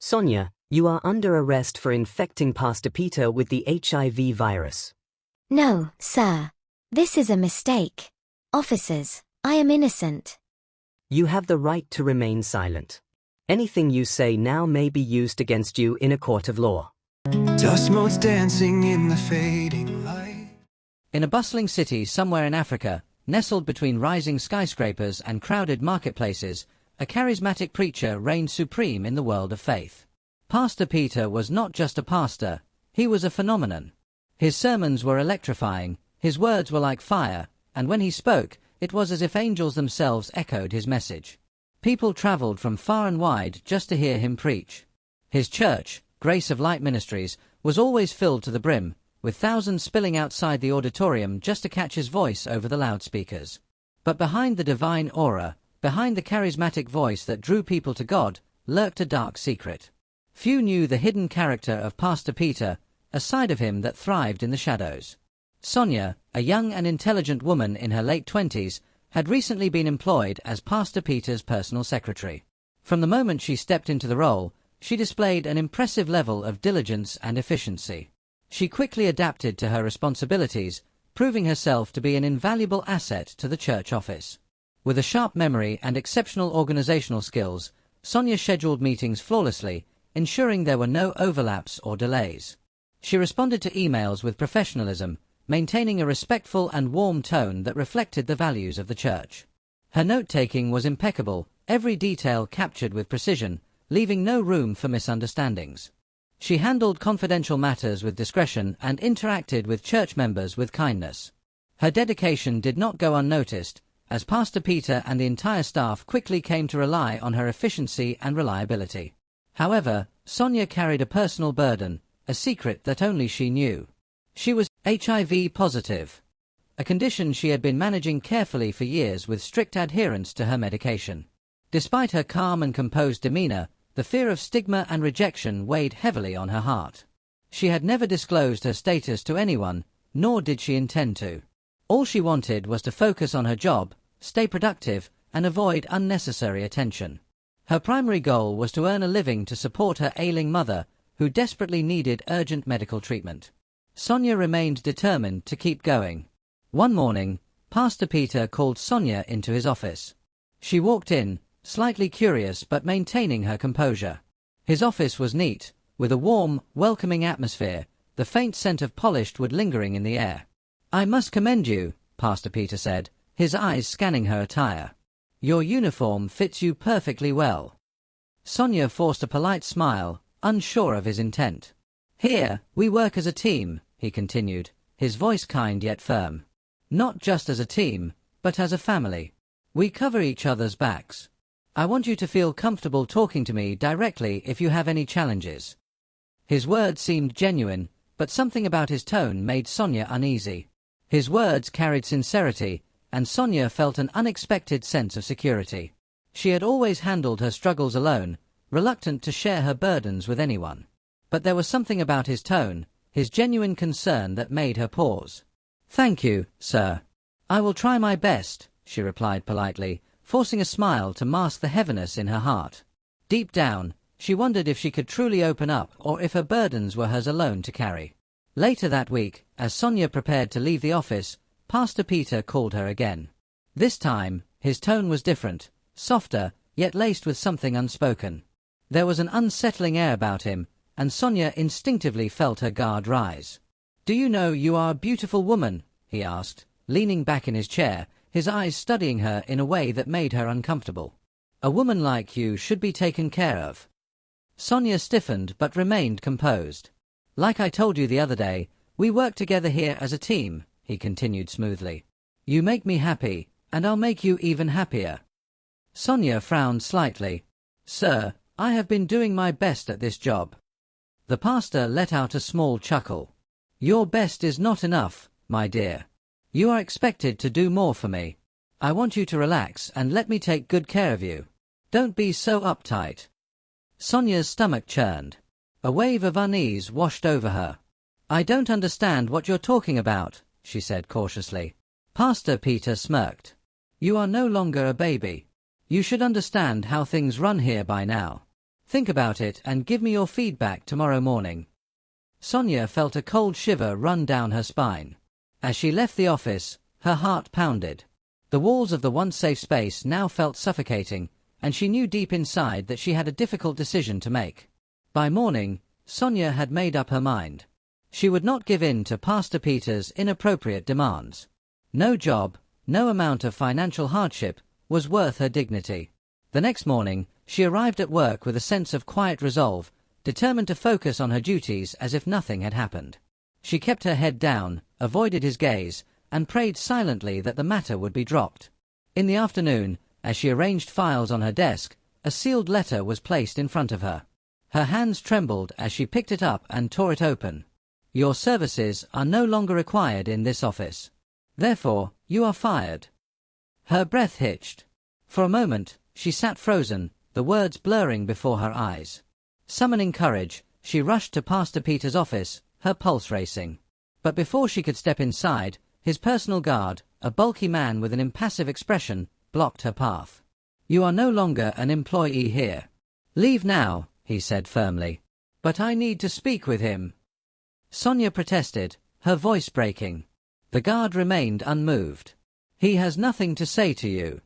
Sonia, you are under arrest for infecting Pastor Peter with the HIV virus. No, sir. This is a mistake. Officers, I am innocent. You have the right to remain silent. Anything you say now may be used against you in a court of law. Dust motes dancing in the fading light. In a bustling city somewhere in Africa, nestled between rising skyscrapers and crowded marketplaces, a charismatic preacher reigned supreme in the world of faith. Pastor Peter was not just a pastor, he was a phenomenon. His sermons were electrifying, his words were like fire, and when he spoke, it was as if angels themselves echoed his message. People traveled from far and wide just to hear him preach. His church, Grace of Light Ministries, was always filled to the brim, with thousands spilling outside the auditorium just to catch his voice over the loudspeakers. But behind the divine aura, behind the charismatic voice that drew people to God, lurked a dark secret. Few knew the hidden character of Pastor Peter, a side of him that thrived in the shadows. Sonia, a young and intelligent woman in her late 20s, had recently been employed as Pastor Peter's personal secretary. From the moment she stepped into the role, she displayed an impressive level of diligence and efficiency. She quickly adapted to her responsibilities, proving herself to be an invaluable asset to the church office. With a sharp memory and exceptional organizational skills, Sonia scheduled meetings flawlessly, ensuring there were no overlaps or delays. She responded to emails with professionalism, maintaining a respectful and warm tone that reflected the values of the church. Her note-taking was impeccable, every detail captured with precision, leaving no room for misunderstandings. She handled confidential matters with discretion and interacted with church members with kindness. Her dedication did not go unnoticed, as Pastor Peter and the entire staff quickly came to rely on her efficiency and reliability. However, Sonia carried a personal burden, a secret that only she knew. She was HIV positive, a condition she had been managing carefully for years with strict adherence to her medication. Despite her calm and composed demeanor, the fear of stigma and rejection weighed heavily on her heart. She had never disclosed her status to anyone, nor did she intend to. All she wanted was to focus on her job, stay productive, and avoid unnecessary attention. Her primary goal was to earn a living to support her ailing mother, who desperately needed urgent medical treatment. Sonia remained determined to keep going. One morning, Pastor Peter called Sonia into his office. She walked in, slightly curious but maintaining her composure. His office was neat, with a warm, welcoming atmosphere, the faint scent of polished wood lingering in the air. "I must commend you," Pastor Peter said, his eyes scanning her attire. "Your uniform fits you perfectly well." Sonia forced a polite smile, unsure of his intent. "Here, we work as a team," he continued, his voice kind yet firm. "Not just as a team, but as a family. We cover each other's backs. I want you to feel comfortable talking to me directly if you have any challenges." His words seemed genuine, but something about his tone made Sonia uneasy. His words carried sincerity, and Sonia felt an unexpected sense of security. She had always handled her struggles alone, reluctant to share her burdens with anyone. But there was something about his tone, his genuine concern, that made her pause. "Thank you, sir. I will try my best," she replied politely, forcing a smile to mask the heaviness in her heart. Deep down, she wondered if she could truly open up or if her burdens were hers alone to carry. Later that week, as Sonia prepared to leave the office, Pastor Peter called her again. This time, his tone was different, softer, yet laced with something unspoken. There was an unsettling air about him, and Sonia instinctively felt her guard rise. "Do you know you are a beautiful woman?" he asked, leaning back in his chair, his eyes studying her in a way that made her uncomfortable. "A woman like you should be taken care of." Sonia stiffened but remained composed. "Like I told you the other day, we work together here as a team," he continued smoothly. "You make me happy, and I'll make you even happier." Sonia frowned slightly. "Sir, I have been doing my best at this job." The pastor let out a small chuckle. "Your best is not enough, my dear. You are expected to do more for me. I want you to relax and let me take good care of you. Don't be so uptight." Sonia's stomach churned. A wave of unease washed over her. "I don't understand what you're talking about," she said cautiously. Pastor Peter smirked. "You are no longer a baby. You should understand how things run here by now. Think about it and give me your feedback tomorrow morning. Sonia felt a cold shiver run down her spine. As she left the office, her heart pounded. The walls of the once safe space now felt suffocating, and she knew deep inside that she had a difficult decision to make. By morning, Sonia had made up her mind. She would not give in to Pastor Peter's inappropriate demands. No job, no amount of financial hardship, was worth her dignity. The next morning, she arrived at work with a sense of quiet resolve, determined to focus on her duties as if nothing had happened. She kept her head down, avoided his gaze, and prayed silently that the matter would be dropped. In the afternoon, as she arranged files on her desk, a sealed letter was placed in front of her. Her hands trembled as she picked it up and tore it open. Your services are no longer required in this office. Therefore, you are fired. Her breath hitched. For a moment, she sat frozen, the words blurring before her eyes. Summoning courage, she rushed to Pastor Peter's office, her pulse racing. But before she could step inside, his personal guard, a bulky man with an impassive expression, blocked her path. You are no longer an employee here. Leave now, he said firmly. But I need to speak with him. Sonia protested, her voice breaking. The guard remained unmoved. He has nothing to say to you.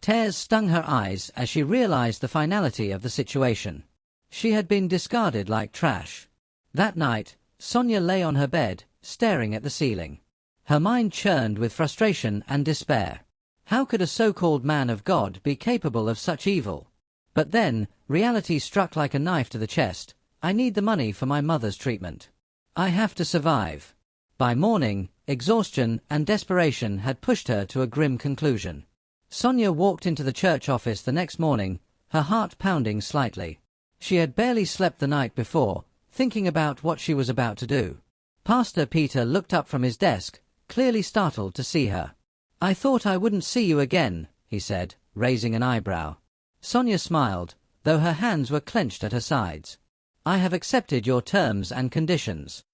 Tears stung her eyes as she realized the finality of the situation. She had been discarded like trash. That night, Sonia lay on her bed, staring at the ceiling. Her mind churned with frustration and despair. How could a so-called man of God be capable of such evil? But then, reality struck like a knife to the chest. I need the money for my mother's treatment. I have to survive. By morning, exhaustion and desperation had pushed her to a grim conclusion. Sonia walked into the church office the next morning, her heart pounding slightly. She had barely slept the night before, thinking about what she was about to do. Pastor Peter looked up from his desk, clearly startled to see her. I thought I wouldn't see you again, he said, raising an eyebrow. Sonia smiled, though her hands were clenched at her sides. I have accepted your terms and conditions.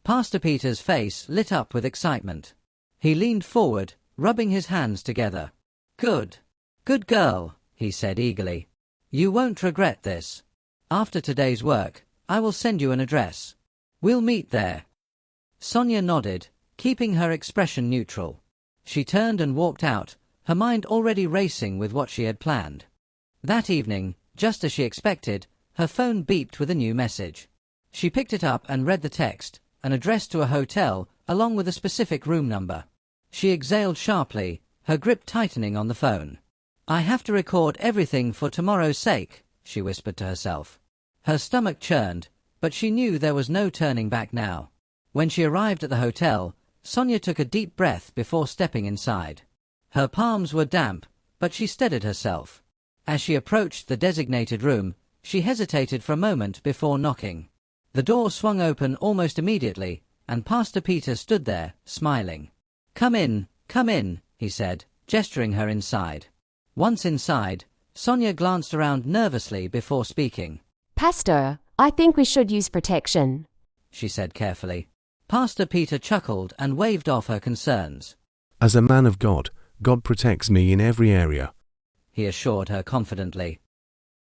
Pastor Peter's face lit up with excitement. He leaned forward, rubbing his hands together. Good. Good girl, he said eagerly. You won't regret this. After today's work, I will send you an address. We'll meet there. Sonia nodded, keeping her expression neutral. She turned and walked out, her mind already racing with what she had planned. That evening, just as she expected, her phone beeped with a new message. She picked it up and read the text, an address to a hotel, along with a specific room number. She exhaled sharply, her grip tightening on the phone. I have to record everything for tomorrow's sake, she whispered to herself. Her stomach churned, but she knew there was no turning back now. When she arrived at the hotel, Sonia took a deep breath before stepping inside. Her palms were damp, but she steadied herself. As she approached the designated room, she hesitated for a moment before knocking. The door swung open almost immediately, and Pastor Peter stood there, smiling. Come in, he said, gesturing her inside. Once inside, Sonia glanced around nervously before speaking. Pastor, I think we should use protection, she said carefully. Pastor Peter chuckled and waved off her concerns. As a man of God, God protects me in every area, he assured her confidently.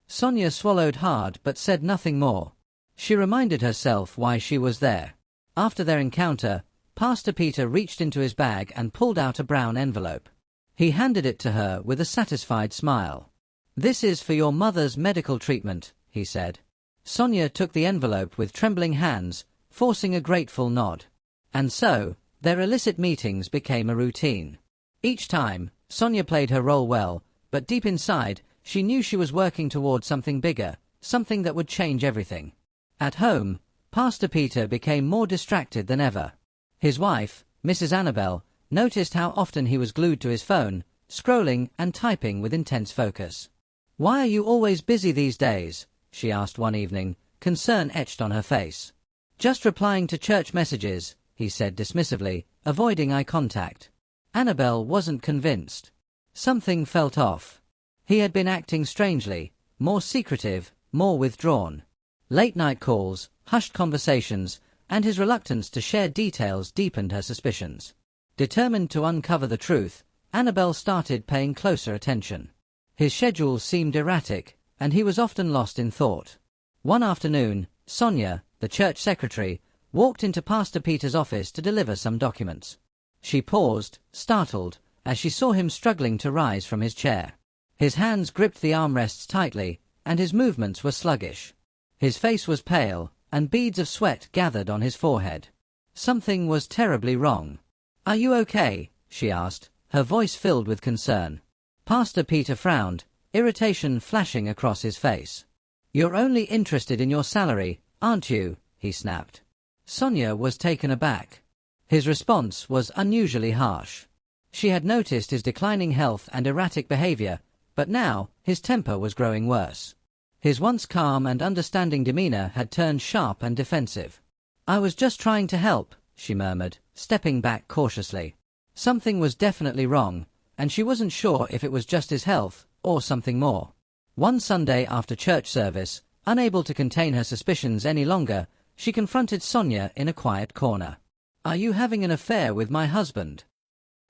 Sonia swallowed hard but said nothing more. She reminded herself why she was there. After their encounter, Pastor Peter reached into his bag and pulled out a brown envelope. He handed it to her with a satisfied smile. This is for your mother's medical treatment, he said. Sonia took the envelope with trembling hands, forcing a grateful nod. And so, their illicit meetings became a routine. Each time, Sonia played her role well, but deep inside, she knew she was working toward something bigger, something that would change everything. At home, Pastor Peter became more distracted than ever. His wife, Mrs. Annabel, noticed how often he was glued to his phone, scrolling and typing with intense focus. Why are you always busy these days? She asked one evening, concern etched on her face. Just replying to church messages, he said dismissively, avoiding eye contact. Annabel wasn't convinced. Something felt off. He had been acting strangely, more secretive, more withdrawn. Late-night calls, hushed conversations, and his reluctance to share details deepened her suspicions. Determined to uncover the truth, Annabel started paying closer attention. His schedule seemed erratic, and he was often lost in thought. One afternoon, Sonia, the church secretary, walked into Pastor Peter's office to deliver some documents. She paused, startled, as she saw him struggling to rise from his chair. His hands gripped the armrests tightly, and his movements were sluggish. His face was pale, and beads of sweat gathered on his forehead. Something was terribly wrong. "Are you okay?" she asked, her voice filled with concern. Pastor Peter frowned, irritation flashing across his face. "You're only interested in your salary, aren't you?" he snapped. Sonia was taken aback. His response was unusually harsh. She had noticed his declining health and erratic behavior, but now his temper was growing worse. His once calm and understanding demeanor had turned sharp and defensive. "I was just trying to help," she murmured, stepping back cautiously. Something was definitely wrong, and she wasn't sure if it was just his health or something more. One Sunday after church service, unable to contain her suspicions any longer, she confronted Sonia in a quiet corner. "Are you having an affair with my husband?"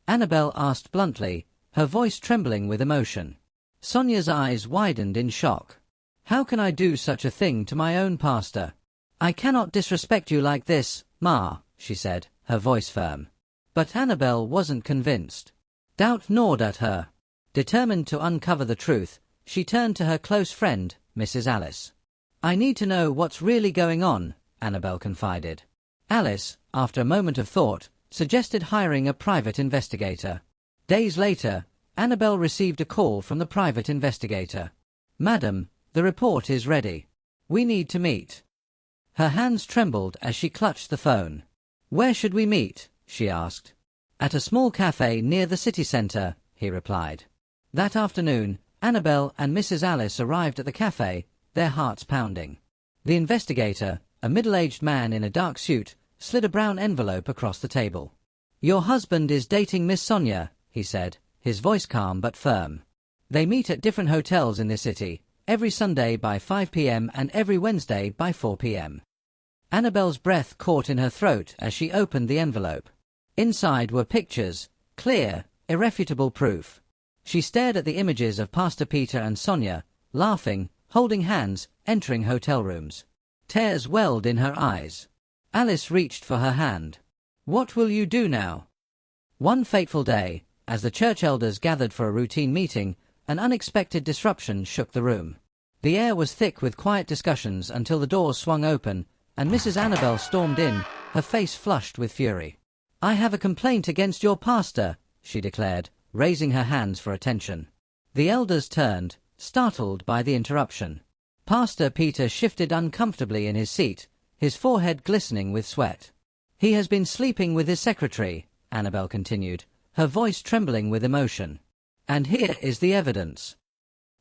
Annabelle asked bluntly, her voice trembling with emotion. Sonia's eyes widened in shock. "How can I do such a thing to my own pastor?" "I cannot disrespect you like this, Ma," she said, her voice firm. But Annabelle wasn't convinced. Doubt gnawed at her. Determined to uncover the truth, she turned to her close friend, Mrs. Alice. "I need to know what's really going on," Annabelle confided. Alice, after a moment of thought, suggested hiring a private investigator. Days later, Annabelle received a call from the private investigator. "Madam, the report is ready. We need to meet." Her hands trembled as she clutched the phone. "Where should we meet?" she asked. "At a small cafe near the city centre," he replied. That afternoon, Annabelle and Mrs. Alice arrived at the cafe, their hearts pounding. The investigator, a middle-aged man in a dark suit, slid a brown envelope across the table. "Your husband is dating Miss Sonia," he said, his voice calm but firm. "They meet at different hotels in the city, every Sunday by 5 p.m. and every Wednesday by 4 p.m. Annabelle's breath caught in her throat as she opened the envelope. Inside were pictures, clear, irrefutable proof. She stared at the images of Pastor Peter and Sonia, laughing, holding hands, entering hotel rooms. Tears welled in her eyes. Alice reached for her hand. "What will you do now?" One fateful day, as the church elders gathered for a routine meeting, an unexpected disruption shook the room. The air was thick with quiet discussions until the doors swung open, and Mrs. Annabelle stormed in, her face flushed with fury. "I have a complaint against your pastor," she declared, raising her hands for attention. The elders turned, startled by the interruption. Pastor Peter shifted uncomfortably in his seat, his forehead glistening with sweat. "He has been sleeping with his secretary," Annabelle continued, her voice trembling with emotion. "And here is the evidence."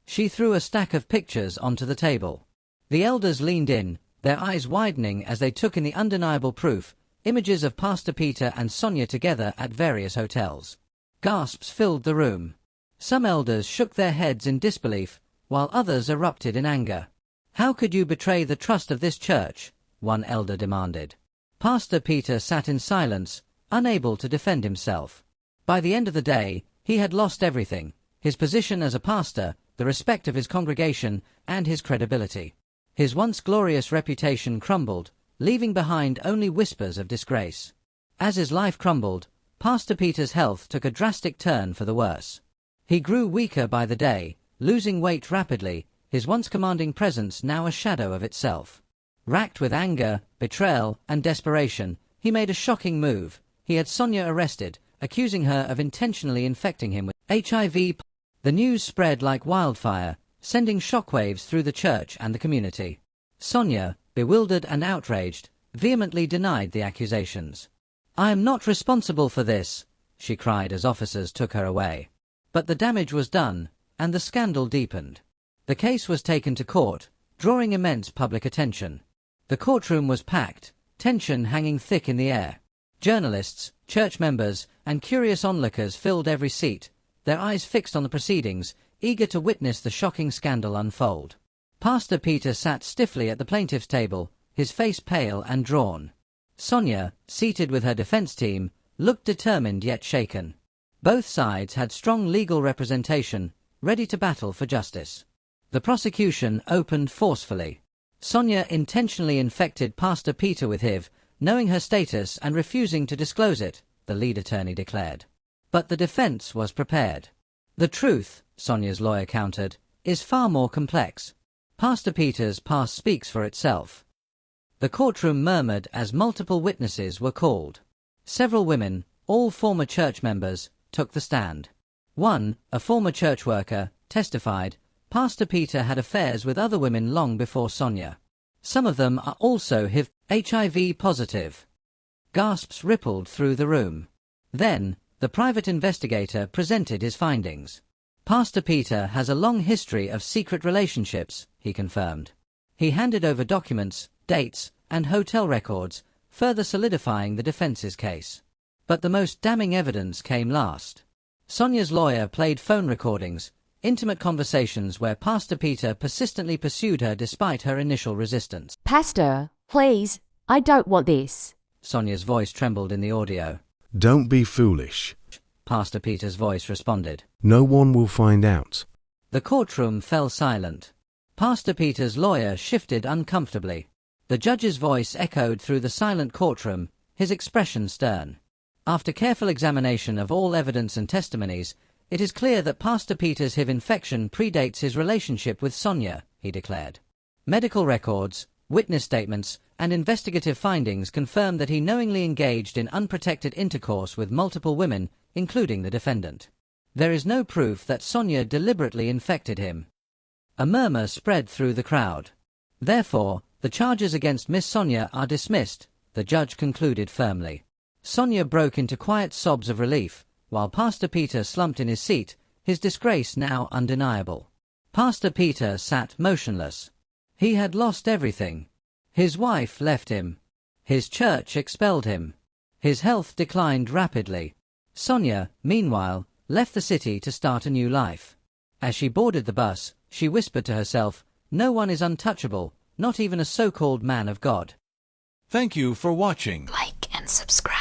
She threw a stack of pictures onto the table. The elders leaned in, their eyes widening as they took in the undeniable proof, images of Pastor Peter and Sonia together at various hotels. Gasps filled the room. Some elders shook their heads in disbelief, while others erupted in anger. "How could you betray the trust of this church?" one elder demanded. Pastor Peter sat in silence, unable to defend himself. By the end of the day, he had lost everything: his position as a pastor, the respect of his congregation, and his credibility. His once glorious reputation crumbled, leaving behind only whispers of disgrace. As his life crumbled, Pastor Peter's health took a drastic turn for the worse. He grew weaker by the day, losing weight rapidly, his once commanding presence now a shadow of itself. Racked with anger, betrayal, and desperation, he made a shocking move. He had Sonia arrested, accusing her of intentionally infecting him with HIV. The news spread like wildfire, sending shockwaves through the church and the community. Sonia, bewildered and outraged, vehemently denied the accusations. "I am not responsible for this," she cried as officers took her away. But the damage was done, and the scandal deepened. The case was taken to court, drawing immense public attention. The courtroom was packed, tension hanging thick in the air. Journalists, church members, and curious onlookers filled every seat, their eyes fixed on the proceedings, eager to witness the shocking scandal unfold. Pastor Peter sat stiffly at the plaintiff's table, his face pale and drawn. Sonia, seated with her defense team, looked determined yet shaken. Both sides had strong legal representation, ready to battle for justice. The prosecution opened forcefully. Sonia intentionally infected Pastor Peter with HIV, knowing her status and refusing to disclose it, the lead attorney declared. But the defense was prepared. The truth, Sonia's lawyer countered, is far more complex. Pastor Peter's past speaks for itself. The courtroom murmured as multiple witnesses were called. Several women, all former church members, took the stand. One, a former church worker, testified, Pastor Peter had affairs with other women long before Sonia. Some of them are also HIV positive. Gasps rippled through the room. Then, the private investigator presented his findings. Pastor Peter has a long history of secret relationships, he confirmed. He handed over documents, dates, and hotel records, further solidifying the defense's case. But the most damning evidence came last. Sonia's lawyer played phone recordings, intimate conversations where Pastor Peter persistently pursued her despite her initial resistance. Pastor, please, I don't want this. Sonia's voice trembled in the audio. Don't be foolish. Pastor Peter's voice responded. No one will find out. The courtroom fell silent. Pastor Peter's lawyer shifted uncomfortably. The judge's voice echoed through the silent courtroom, his expression stern. After careful examination of all evidence and testimonies, it is clear that Pastor Peter's HIV infection predates his relationship with Sonia, he declared. Medical records, witness statements, and investigative findings confirm that he knowingly engaged in unprotected intercourse with multiple women, including the defendant. There is no proof that Sonia deliberately infected him. A murmur spread through the crowd. Therefore, the charges against Miss Sonia are dismissed, the judge concluded firmly. Sonia broke into quiet sobs of relief, while Pastor Peter slumped in his seat, his disgrace now undeniable. Pastor Peter sat motionless. He had lost everything. His wife left him. His church expelled him. His health declined rapidly. Sonia, meanwhile, left the city to start a new life. As she boarded the bus, she whispered to herself, "No one is untouchable, not even a so-called man of God." Thank you for watching. Like and subscribe.